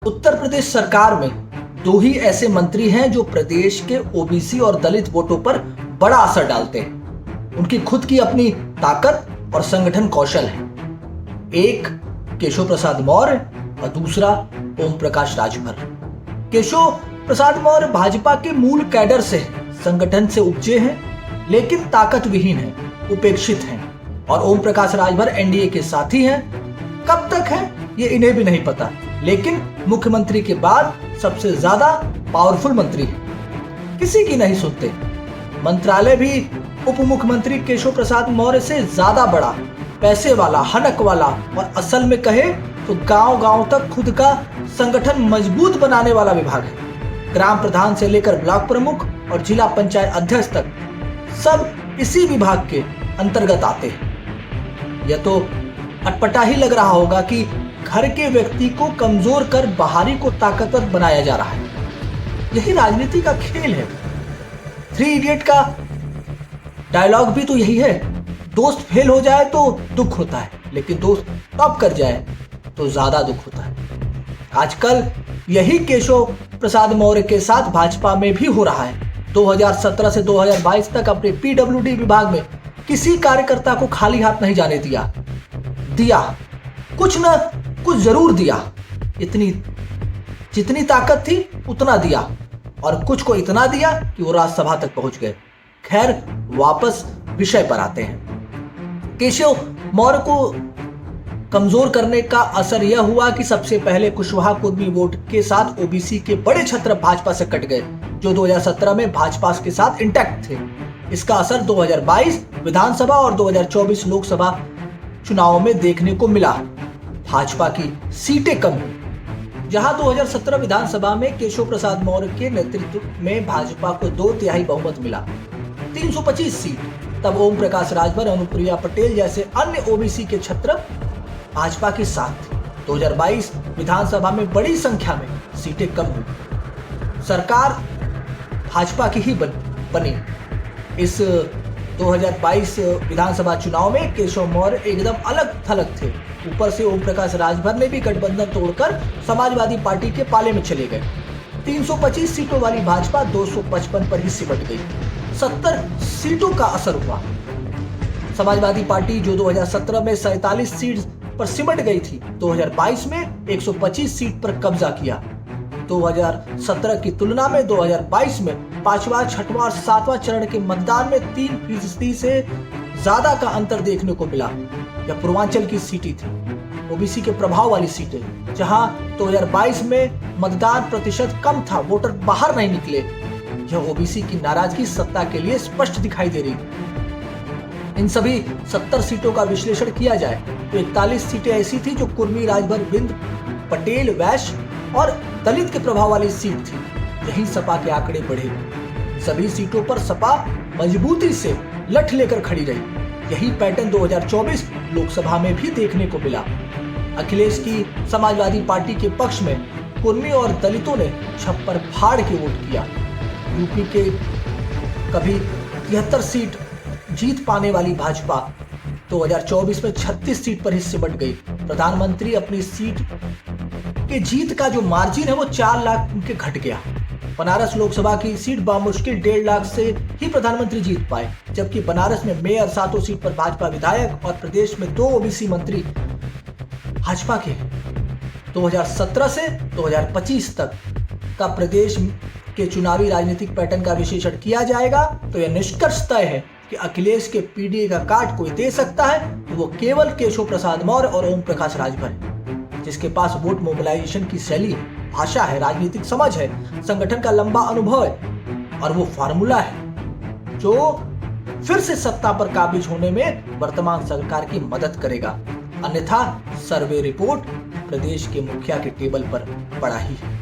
उत्तर प्रदेश सरकार में दो ही ऐसे मंत्री हैं जो प्रदेश के ओबीसी और दलित वोटों पर बड़ा असर डालते हैं। उनकी खुद की अपनी ताकत और संगठन कौशल है। एक केशव प्रसाद मौर्य और दूसरा ओम प्रकाश राजभर। केशव प्रसाद मौर्य भाजपा के मूल कैडर से संगठन से उपजे हैं, लेकिन ताकत विहीन है, उपेक्षित हैं। और ओम प्रकाश राजभर एनडीए के साथी हैं। कब तक है ये इन्हें भी नहीं पता, लेकिन मुख्यमंत्री के बाद सबसे ज्यादा पावरफुल मंत्री है, किसी की नहीं सुनते। मंत्रालय भी उप मुख्यमंत्री केशव प्रसाद मौर्य से ज्यादा बड़ा, पैसे वाला, हनक वाला और असल में कहे तो गांव-गांव तक खुद का संगठन मजबूत बनाने वाला विभाग है। ग्राम प्रधान से लेकर ब्लॉक प्रमुख और जिला पंचायत अध्यक्ष तक सब इसी विभाग के अंतर्गत आते हैं। यह तो अटपटा ही लग रहा होगा कि घर के व्यक्ति को कमजोर कर बाहरी को ताकतवर बनाया जा रहा है। यही राजनीति का खेल है। थ्री इडियट का डायलॉग भी तो यही है, दोस्त फेल हो जाए तो दुख होता है, लेकिन दोस्त टॉप कर जाए तो ज्यादा दुख होता है। आजकल यही केशव प्रसाद मौर्य के साथ भाजपा में भी हो रहा है। 2017 से 2022 तक अपने पीडब्ल्यूडी विभाग में किसी कार्यकर्ता को खाली हाथ नहीं जाने दिया। कुछ न कुछ जरूर दिया। इतनी जितनी ताकत थी उतना दिया, और कुछ को इतना दिया कि वो राज्यसभा तक पहुंच गए। खैर, वापस विषय पर आते हैं। केशव मौर्य को कमजोर करने का असर यह हुआ कि सबसे पहले कुशवाहा कुर्मी वोट के साथ ओबीसी के बड़े छत्र भाजपा से कट गए, जो 2017 में भाजपा के साथ इंटैक्ट थे। इसका असर 2022 विधानसभा और 2024 लोकसभा चुनाव में देखने को मिला। भाजपा की सीटें कम हुई। जहां 2017 विधानसभा में केशव प्रसाद मौर्य के नेतृत्व में भाजपा को 2/3 बहुमत मिला, 325 सीट, तब ओम प्रकाश राजभर, अनुप्रिया पटेल जैसे अन्य ओबीसी के छत्र भाजपा के साथ थे। 2022 विधानसभा में बड़ी संख्या में सीटें कम हुई। सरकार भाजपा की ही बनी। इस 2022 विधानसभा चुनाव में केशव मौर्य एकदम अलग थलग थे। ऊपर से ओम प्रकाश राजभर ने भी गठबंधन तोड़कर समाजवादी पार्टी के पाले में चले गए। 325 सीटों वाली भाजपा 255 पर ही सिमट गई। 70 सीटों का असर हुआ। समाजवादी पार्टी जो 2017 में 47 सीट पर सिमट गई थी, 2022 में 125 सीट पर कब्जा किया। 2017 की तुलना में 2022 में 5वां, 6वां और 7वां चरण के मतदान में 3% से ज्यादा का अंतर देखने को मिला। यह पूर्वांचल की सीटें थी, ओबीसी के प्रभाव वाली सीटें, जहां 2022 में मतदान प्रतिशत कम था, वोटर बाहर नहीं निकले। यह ओबीसी की नाराजगी सत्ता के लिए स्पष्ट दिखाई दे रही थी। इन सभी 70 सीटों का विश्लेषण किया जाए तो 41 सीटें ऐसी थी जो कुर्मी, राजभर, बिंद, पटेल, वैश्य और दलित के प्रभाव वाली सीट थी। यही सपा के आंकड़े बढ़े। सभी सीटों पर सपा मजबूती से लठ लेकर खड़ी रही। यही पैटर्न 2024 लोकसभा में भी देखने को मिला। अखिलेश की समाजवादी पार्टी के पक्ष में कुर्मी और दलितों ने छप्पर फाड़ के वोट किया। यूपी के कभी 73 सीट जीत पाने वाली भाजपा 2024 में 36 सीट पर ही सिमट गई। प्रधानमंत्री अपनी सीट के जीत का जो मार्जिन है वो 4 लाख उनके घट गया। बनारस लोकसभा की सीट बामुश्किल 1.5 लाख से ही प्रधानमंत्री जीत पाए, जबकि बनारस में मेयर, 7 सीट पर भाजपा विधायक और प्रदेश में 2 ओबीसी मंत्री भाजपा के। 2017 से 2025 तक का प्रदेश के चुनावी राजनीतिक पैटर्न का विश्लेषण किया जाएगा तो यह निष्कर्ष तय है कि अखिलेश के पीडीए का काट कोई दे सकता है तो वो केवल केशव प्रसाद मौर्य और ओम प्रकाश राजभर है, जिसके पास वोट मोबिलाइजेशन की शैली है, भाषा है, राजनीतिक समझ है, संगठन का लंबा अनुभव है, और वो फार्मूला है जो फिर से सत्ता पर काबिज होने में वर्तमान सरकार की मदद करेगा। अन्यथा सर्वे रिपोर्ट प्रदेश के मुखिया के टेबल पर पड़ा ही है।